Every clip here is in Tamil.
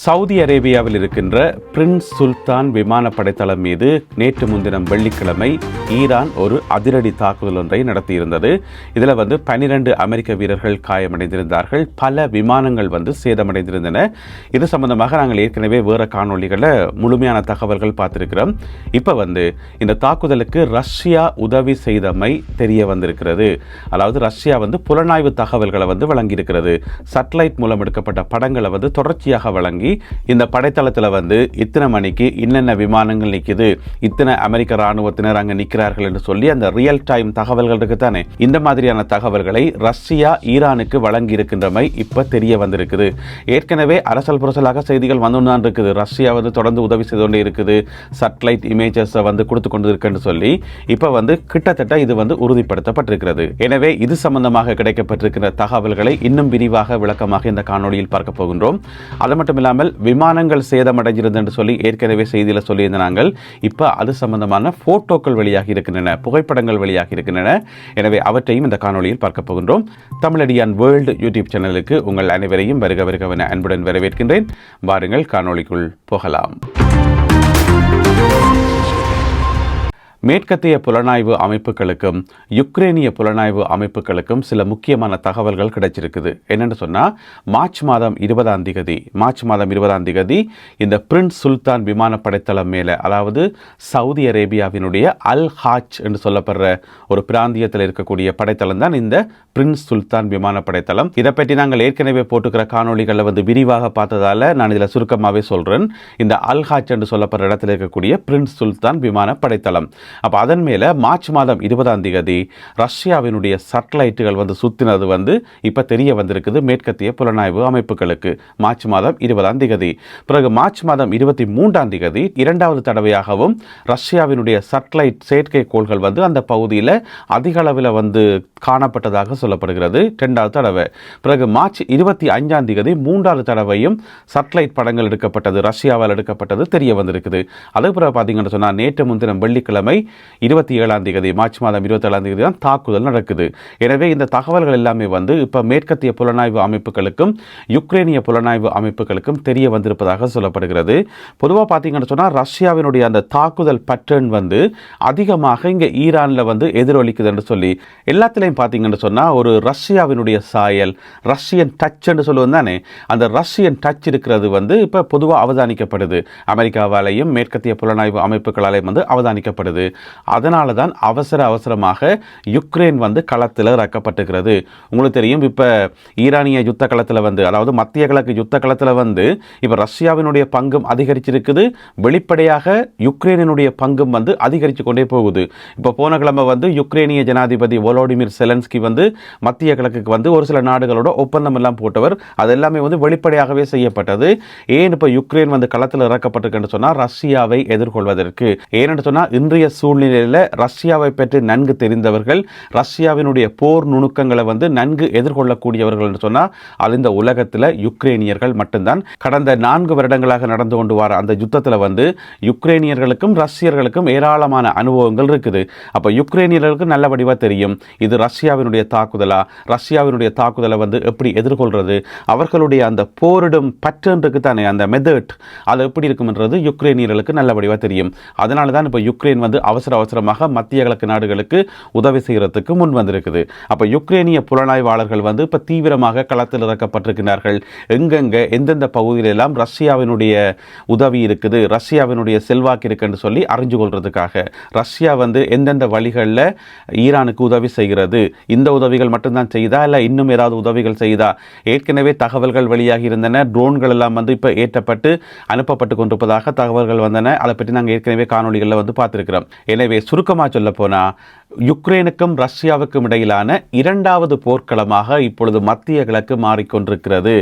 சவுதி அரேபியாவில் இருக்கின்ற பிரின்ஸ் சுல்தான் விமானப்படை தளம் மீது நேற்று முன்தினம் வெள்ளிக்கிழமை ஈரான் ஒரு அதிரடி தாக்குதல் ஒன்றை நடத்தியிருந்தது. இதில் 12 அமெரிக்க வீரர்கள் காயமடைந்திருந்தார்கள். பல விமானங்கள் சேதமடைந்திருந்தன. இது சம்பந்தமாக நாங்கள் ஏற்கனவே வேறு காணொலிகளில் முழுமையான தகவல்கள் பார்த்திருக்கிறோம். இப்போ இந்த தாக்குதலுக்கு ரஷ்யா உதவி செய்தமை தெரிய வந்திருக்கிறது. அதாவது ரஷ்யா புலனாய்வு தகவல்களை வழங்கியிருக்கிறது. சேட்டலைட் மூலம் எடுக்கப்பட்ட படங்களை தொடர்ச்சியாக வழங்கி இந்த படைத்தளத்தில் இத்தனை மணிக்கு இன்னென்ன விமானங்கள் நிற்குது, இத்தனை அமெரிக்க ராணுவத்தினர் அங்கே நிற்கிறார்கள் என்று சொல்லி அந்த ரியல் டைம் தகவல்கள் இருக்குதானே, இந்த மாதிரியான தகவல்களை ரஷ்யா ஈரானுக்கு வழங்கி இருக்கின்றமை இப்ப தெரிய வந்திருக்குது. ஏற்கனவே அரசல் புரசலாக செய்திகள் வந்துதான் இருக்குது. ரஷ்யா தொடர்ந்து உதவி செய்து கொண்டே இருக்குது, சேட்டலைட் இமேஜஸ் கொடுத்து கொண்டு இருக்குன்னு சொல்லி இப்ப கிட்டத்தட்ட இது உறுதிப்படுத்தப்பட்டிருக்கிறது. எனவே இது சம்பந்தமாக கிடைக்கப்பட்டிருக்கிற தகவல்களை இன்னும் விரிவாக விளக்கமாக இந்த காணொலியில் பார்க்க போகின்றோம். அது மட்டும் இல்லாமல் விமானங்கள் சேதமடைஞ்சிருந்தது என்று சொல்லி ஏற்கனவே செய்தியில் சொல்லியிருந்தாங்க. இப்ப அது சம்பந்தமான போட்டோக்கள் வெளியாகி இருக்கின்றன, புகைப்படங்கள் வெளியாகி இருக்கின்றன. எனவே அவற்றையும் இந்த காணொலியில் பார்க்க போகின்றோம். தமிழடியான் வேர்ல்டு யூடியூப் சேனலுக்கு உங்கள் அனைவரையும் வருக வருகவென அன்புடன் வரவேற்கின்றேன். வாருங்கள் காணொலிக்குள் போகலாம். மேற்கத்திய புலனாய்வு அமைப்புகளுக்கும் யுக்ரேனிய புலனாய்வு அமைப்புகளுக்கும் சில முக்கியமான தகவல்கள் கிடைச்சிருக்குது. என்னென்னு சொன்னால் மார்ச் மாதம் 20ஆம் தேதி இந்த பிரின்ஸ் சுல்தான் விமானப்படைத்தளம் மேலே, அதாவது சவுதி அரேபியாவினுடைய அல் ஹாஜ் என்று சொல்லப்படுற ஒரு பிராந்தியத்தில் இருக்கக்கூடிய படைத்தளம் தான் இந்த பிரின்ஸ் சுல்தான் விமானப்படைத்தளம். இதை பற்றி நாங்கள் ஏற்கனவே போட்டுக்கிற காணொலிகளில் விரிவாக பார்த்ததால நான் இதில் சுருக்கமாகவே சொல்கிறேன். இந்த அல் ஹாஜ் என்று சொல்லப்படுற இடத்தில் இருக்கக்கூடிய பிரின்ஸ் சுல்தான் விமானப்படைத்தளம். அப்போ அதன் மேலே மார்ச் மாதம் 20ஆம் தேதி ரஷ்யாவினுடைய சேட்டலைட்டுகள் சுத்தினது இப்போ தெரிய வந்திருக்குது மேற்கத்திய புலனாய்வு அமைப்புகளுக்கு. மார்ச் மாதம் 20ஆம் தேதி பிறகு மார்ச் மாதம் 23ஆம் தேதி இரண்டாவது தடவையாகவும் ரஷ்யாவினுடைய சேட்டலைட் செயற்கைக்கோள்கள் அந்த பகுதியில் அதிக அளவில் காணப்பட்டதாக சொல்லப்படுகிறது. இரண்டாவது தடவை. பிறகு மார்ச் 25ஆம் தேதி மூன்றாவது தடவையும் சேட்டலைட் படங்கள் எடுக்கப்பட்டது, ரஷ்யாவால் எடுக்கப்பட்டது தெரிய வந்திருக்குது. அதே பிறகு பார்த்தீங்கன்னு சொன்னால் நேற்று முன்தினம் வெள்ளிக்கிழமை 27ஆம் தேதி, மார்ச் மாதம் 27ஆம் தேதி தான் தாக்குதல் நடக்குது. எனவே இந்த தகவல்கள் எல்லாமே இப்போ மேற்கத்திய புலனாய்வு அமைப்புகளுக்கும் யுக்ரேனிய புலனாய்வு அமைப்புகளுக்கும் தெரிய வந்திருப்பதாக சொல்லப்படுகிறது. பொதுவாக பார்த்தீங்கன்னு சொன்னால் ரஷ்யாவினுடைய அந்த தாக்குதல் பட்டர்ன் அதிகமாக இங்கே ஈரானில் எதிரொலிக்குது என்று சொல்லி எல்லாத்திலையும் பார்த்தீங்கன்னு சொன்னால் ஒரு ரஷ்யாவினுடைய சாயல், ரஷ்யன் டச் என்று சொல்லுவது தானே, அந்த ரஷ்யன் டச் இருக்கிறது இப்போ பொதுவாக அவதானிக்கப்படுது. அமெரிக்காவாலேயும் மேற்கத்திய புலனாய்வு அமைப்புகளாலேயும் அவதானிக்கப்படுது. அதனால தான் அவசரமாக யுக்ரைன் களத்தில் இறக்கப்பட்டிருக்கிறது. உங்களுக்கு தெரியும், இப்போ ஈரானிய யுத்த களத்தில் அதாவது மத்திய கிழக்கு யுத்த களத்தில் இப்போ ரஷ்யாவினுடைய பங்கும் அதிகரிச்சிருக்குது. வெளிப்படையாக யுக்ரைனுடைய பங்கும் அதிகரித்து கொண்டே போகுது. இப்போ போன கிழமை யுக்ரைனிய ஜனாதிபதி வோலோடிமிர் செலன்ஸ்கி மத்திய கிழக்குக்கு ஒரு சில நாடுகளோட ஒப்பந்தம் எல்லாம் போட்டவர். அது எல்லாமே வெளிப்படையாகவே செய்யப்பட்டது. ஏன் இப்போ யுக்ரைன் களத்தில் இறக்கப்பட்டிருக்கு சொன்னால் ரஷ்யாவை எதிர்கொள்வதற்கு. ஏனென்று சொன்னால் இன்றைய சூழ்நிலையில் ரஷ்யாவை பற்றி நன்கு தெரிந்தவர்கள், ரஷ்யாவினுடைய போர் நுணுக்கங்களை நன்கு எதிர்கொள்ளக்கூடியவர்கள் என்று சொன்னால் அது இந்த உலகத்தில் யுக்ரைனியர்கள் மட்டும்தான். கடந்த 4 வருடங்களாக நடந்து கொண்டு வர அந்த யுத்தத்தில் யுக்ரைனியர்களுக்கும் ரஷ்யர்களுக்கும் ஏராளமான அனுபவங்கள் இருக்குது. அப்போ யுக்ரைனியர்களுக்கு நல்ல வடிவாக தெரியும் இது ரஷ்யாவினுடைய தாக்குதலா, ரஷ்யாவினுடைய தாக்குதலை எப்படி எதிர்கொள்றது, அவர்களுடைய அந்த போரிடும் பற்றன்றுக்கு தானே அந்த மெத்தட் அது எப்படி இருக்கும்ன்றது யுக்ரைனியர்களுக்கு நல்ல வடிவாக தெரியும். அதனால தான் இப்போ யுக்ரைன் அவசரமாக மத்திய கிழக்கு நாடுகளுக்கு உதவி செய்யறதுக்கு முன் வந்திருக்குது. அப்ப யுக்ரைனிய புலனாய்வாளர்கள் இப்ப தீவிரமாக களத்தில் இறக்கப்பட்டிருக்கிறார்கள். எங்கெங்க எந்தெந்த பகுதியில எல்லாம் ரஷ்யாவினுடைய உதவி இருக்குது, ரஷ்யாவினுடைய செல்வாக்கு இருக்குன்னு சொல்லி அறிஞ்சு கொள்றதுக்காக ரஷ்யா எந்தெந்த வழிகளில் ஈரானுக்கு உதவி செய்கிறது, இந்த உதவிகள் மட்டும்தான் செய்தா இல்ல இன்னும் ஏதாவது உதவிகள் செய்தா. ஏற்கனவே தகவல்கள் வெளியாகி இருந்தன. ட்ரோன்கள் எல்லாம் இப்ப ஏற்றப்பட்டு அனுப்பப்பட்டு கொண்டிருப்பதாக தகவல்கள் வந்தன. அதை பற்றி நாங்கள் ஏற்கனவே காணொலிகளில் பார்த்திருக்கிறோம். எனவே சுருக்கமாக சொல்ல போனா யுக்ரைனுக்கும் ரஷ்யாவுக்கும் இடையிலான இரண்டாவது போர்க்களமாக இப்பொழுது மத்திய கிழக்கு மாறிக்கொண்டிருக்கிறது.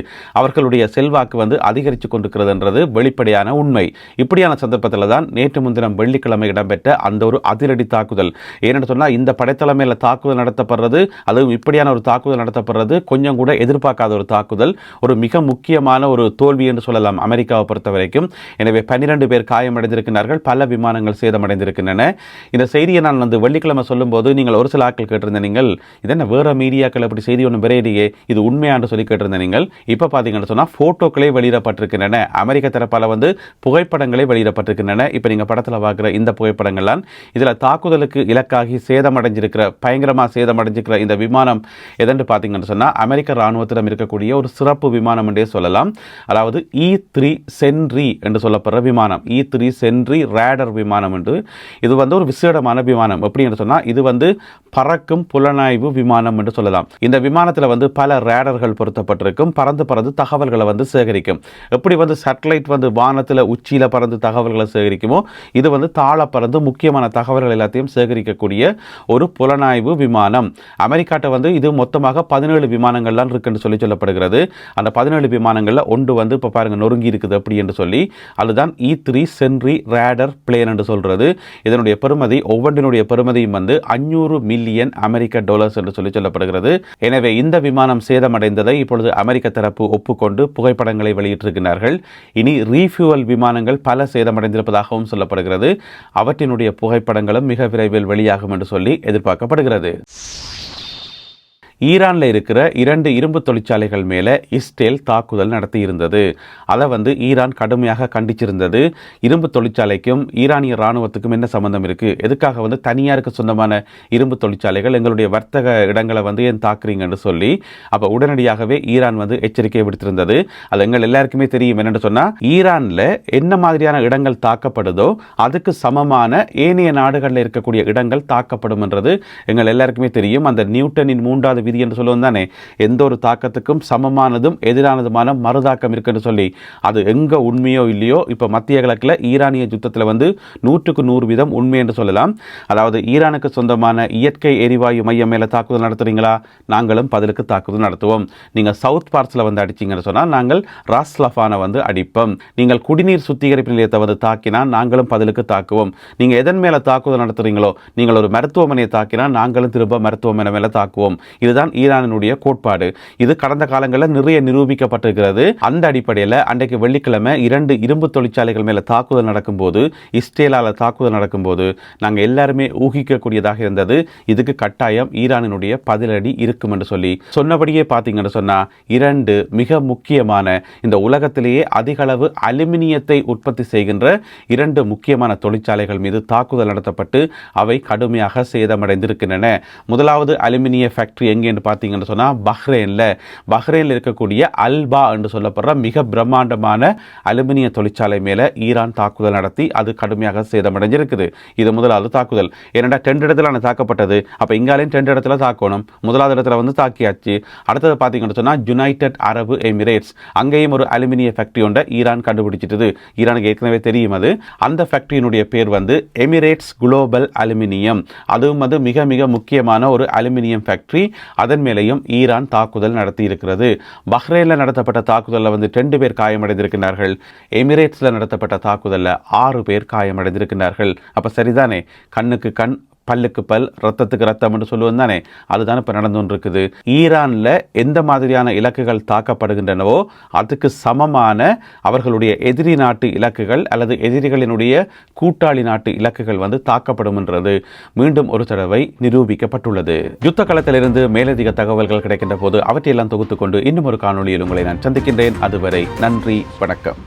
அவர்களுடைய செல்வாக்கு அதிகரித்து கொண்டிருக்கிறது என்றது வெளிப்படையான உண்மை. இப்படியான சந்தர்ப்பத்தில் தான் நேற்று முன்தினம் வெள்ளிக்கிழமை இடம்பெற்ற அந்த ஒரு அதிரடி தாக்குதல். ஏனென்று சொன்னால் இந்த படைத்தளம் மேல தாக்குதல் நடத்தப்படுறது, அதுவும் இப்படியான ஒரு தாக்குதல் நடத்தப்படுறது கொஞ்சம் கூட எதிர்பார்க்காத ஒரு தாக்குதல், ஒரு மிக முக்கியமான ஒரு தோல்வி என்று சொல்லலாம் அமெரிக்காவை பொறுத்த வரைக்கும். எனவே 12 பேர் காயமடைந்திருக்கிறார்கள், பல விமானங்கள் சேதமடைந்திருக்கின்றன. இந்த செய்தியை நான் வெள்ளிக்கிழமை சொல்லும்போது நீங்கள் ஒரு சில ஆட்கள் கேட்டிருந்த நீங்கள் இதென்ன வேற மீடியாக்கள் அப்படி செய்தி ஒன்றும் விரையிலேயே இது உண்மையான்னு சொல்லி கேட்டிருந்த நீங்கள் இப்போ பார்த்தீங்கன்னு சொன்னால் ஃபோட்டோக்களே வெளியிடப்பட்டிருக்கின்றன. அமெரிக்க தரப்பால் வந்து புகைப்படங்களே வெளியிடப்பட்டிருக்கின்றன. இப்போ நீங்கள் படத்தில் பார்க்குற இந்த புகைப்படங்கள்லாம் இதில் தாக்குதலுக்கு இலக்காகி சேதமடைஞ்சிருக்கிற பயங்கரமாக சேதமடைஞ்சிருக்கிற இந்த விமானம் எதென்று பார்த்தீங்கன்னு சொன்னால் அமெரிக்க இராணுவத்திடம் இருக்கக்கூடிய ஒரு சிறப்பு விமானம் என்றே சொல்லலாம். அதாவது E3 சென்ட்ரி என்று சொல்லப்படுற விமானம், E3 சென்ட்ரி ரேடர் விமானம் என்று. இது வந்து ஒரு விசேடமான விமானம். எப்படி என்று சொன்னால் இது வந்து பறக்கும் புலனாய்வு விமானம் என்று சொல்லலாம். இந்த விமானத்தில் வந்து பல ரேடர்கள் பொருத்தப்பட்டிருக்கும். பறந்து தகவல்களை வந்து சேகரிக்கும். எப்படி வந்து சேட்டலைட் வந்து வானத்தில் உச்சியில் பறந்து தகவல்களை சேகரிக்குமோ இது வந்து தாழ பறந்து முக்கியமான தகவல்கள் எல்லாத்தையும் சேகரிக்கக்கூடிய ஒரு புலனாய்வு விமானம். அமெரிக்காட்ட வந்து இது மொத்தமாக 17 விமானங்கள்லாம் இருக்குன்னு சொல்லப்படுகிறது. அந்த 17 விமானங்களில் ஒன்று வந்து இப்போ பாருங்க நொறுங்கி இருக்குது அப்படி என்று சொல்லி அதுதான் E3 சென்ட்ரி ரேடர் பிளேன் என்று சொல்றது. இதனுடைய பெறுமதி ஒவ்வொன்றினுடைய பெறுமதியும் வந்து 500 மில்லியன் அமெரிக்க டாலர்ஸ் என்று சொல்லப்படுகிறது. எனவே இந்த விமானம் சேதமடைந்ததை இப்பொழுது அமெரிக்க தரப்பு ஒப்புக்கொண்டு புகைப்படங்களை வெளியிட்டிருக்கிறார்கள். இனி ரீஃபியூவல் விமானங்கள் பல சேதமடைந்திருப்பதாகவும் சொல்லப்படுகிறது. அவற்றினுடைய புகைப்படங்களும் மிக விரைவில் வெளியாகும் என்று சொல்லி எதிர்பார்க்கப்படுகிறது. ஈரானில் இருக்கிற 2 இரும்பு தொழிற்சாலைகள் மேலே இஸ்ரேல் தாக்குதல் நடத்தி இருந்தது. அதை வந்து ஈரான் கடுமையாக கண்டிச்சிருந்தது. இரும்பு தொழிற்சாலைக்கும் ஈரானிய இராணுவத்துக்கும் என்ன சம்பந்தம் இருக்குது, எதுக்காக வந்து தனியாருக்கு சொந்தமான இரும்பு தொழிற்சாலைகள் எங்களுடைய வர்த்தக இடங்களை வந்து ஏன் தாக்குறீங்கன்னு சொல்லி அப்போ உடனடியாகவே ஈரான் வந்து எச்சரிக்கை விடுத்திருந்தது. அது எங்கள் எல்லாருக்குமே தெரியும். என்னென்னு சொன்னால் ஈரானில் என்ன மாதிரியான இடங்கள் தாக்கப்படுதோ அதுக்கு சமமான ஏனைய நாடுகளில் இருக்கக்கூடிய இடங்கள் தாக்கப்படும் என்றது எங்கள் எல்லாருக்குமே தெரியும். அந்த நியூட்டனின் 3வது விதி என்று சொல்லுவோம் தானே, எந்த ஒரு தாக்கத்துக்கும் சமமானதும் எதிரானதுமான மறுதாக்கம் இருக்குன்னு சொல்லி. அது எங்க உண்மையோ இல்லையோ இப்போ மத்திய கிழக்கில் ஈரானிய யுத்தத்தில் வந்து 100க்கு 100% உண்மை என்று சொல்லலாம். அதாவது ஈரானுக்கு சொந்தமான இயற்கை எரிவாயு மையம் மேலே தாக்குதல் நடத்துறீங்களா, நாங்களும் பதிலுக்கு தாக்குதல் நடத்துவோம். நீங்கள் சவுத் பார்ட்ஸில் வந்து அடிச்சிங்கன்னு சொன்னால் நாங்கள் ராஸ்லஃபானை வந்து அடிப்போம். நீங்கள் குடிநீர் சுத்திகரிப்பு நிலையத்தை வந்து தாக்கினா நாங்களும் பதிலுக்கு தாக்குவோம். நீங்கள் எதன் மேலே தாக்குதல் நடத்துறீங்களோ, நீங்கள் ஒரு மருத்துவமனையை தாக்கினா நாங்களும் திரும்ப மருத்துவமனை மேலே தாக்குவோம். இதுதான் ஈரானுடைய கோட்பாடு. இது கடந்த காலங்களில் நிறைய நிரூபிக்கப்பட்டிருக்கிறது. அந்த அடிப்படையில் அன்றைக்கு வெள்ளிக்கிழமை 2 இரும்பு தொழிற்சாலைகள் மேலே தாக்குதல் நடக்கும்போது, இஸ்ரேலால் தாக்குதல் நடக்கும்போது நாங்கள் எல்லாருமே ஊகிக்கக்கூடியதாக இருந்தது இதுக்கு கட்டாயம் ஈரானினுடைய பதிலடி இருக்கும் என்று சொல்லி. சொன்னபடியே பார்த்தீங்கன்னு சொன்னால் 2 மிக முக்கியமான இந்த உலகத்திலேயே அதிக அளவு அலுமினியத்தை உற்பத்தி செய்கின்ற 2 முக்கியமான தொழிற்சாலைகள் மீது தாக்குதல் நடத்தப்பட்டு அவை கடுமையாக சேதமடைந்திருக்கின்றன. முதலாவது அலுமினிய ஃபேக்டரி எங்கே என்று பார்த்தீங்கன்னு சொன்னால் பஹ்ரைனில் இருக்கக்கூடிய அல்பா என்று சொல்லப்படுற மிக பிரம்மாண்டமான அலுமினிய தொழிற்சாலை மேலே ஈரான் தாக்குதல் நடத்தி அது கடுமையாக சேதமடைஞ்சிருக்குது. இது முதலாவது தாக்குதல். ஏனென்றால் 2 இடத்துல தாக்கப்பட்டது. அப்போ இங்காலையும் 2 இடத்துல தாக்கணும். முதலாவது இடத்துல வந்து தாக்கியாச்சு. அடுத்தது பார்த்தீங்கன்னு சொன்னால் யுனைடெட் அரபு எமிரேட்ஸ், அங்கேயும் ஒரு அலுமினிய ஃபேக்டரி ஒன்றை ஈரான் கண்டுபிடிச்சிட்டது. ஈரானுக்கு ஏற்கனவே தெரியும் அது. அந்த ஃபேக்டரியினுடைய பேர் வந்து எமிரேட்ஸ் குளோபல் அலுமினியம். அதுவும் வந்து மிக மிக முக்கியமான ஒரு அலுமினியம் ஃபேக்டரி. அதன் மேலேயும் ஈரான் தாக்குதல் நடத்தி இருக்கிறது. பஹ்ரைனில் நடத்தப்பட்ட தாக்குதலில் வந்து 2 பேர் காயமடைந்திருக்கிறார்கள். எமிரேட்ஸில் நடத்தப்பட்ட தாக்குதலில் 6 பேர் காயமடைந்திருக்கிறார்கள். அப்போ சரிதானே, கண்ணுக்கு கண் பல்லுக்கு பல் ரத்தத்துக்கு ரத்தம் என்று சொல்லுவோம் தானே, அதுதான் இப்போ நடந்து கொண்டிருக்குது. ஈரானில் எந்த மாதிரியான இலக்குகள் தாக்கப்படுகின்றனவோ அதுக்கு சமமான அவர்களுடைய எதிரி நாட்டு இலக்குகள் அல்லது எதிரிகளினுடைய கூட்டாளி நாட்டு இலக்குகள் வந்து தாக்கப்படும் என்றது மீண்டும் ஒரு தடவை நிரூபிக்கப்பட்டுள்ளது. யுத்த களத்திலிருந்து மேலதிக தகவல்கள் கிடைக்கின்ற போது அவற்றையெல்லாம் தொகுத்துக்கொண்டு இன்னும் ஒரு காணொளியில் உங்களை நான் சந்திக்கின்றேன். அதுவரை நன்றி, வணக்கம்.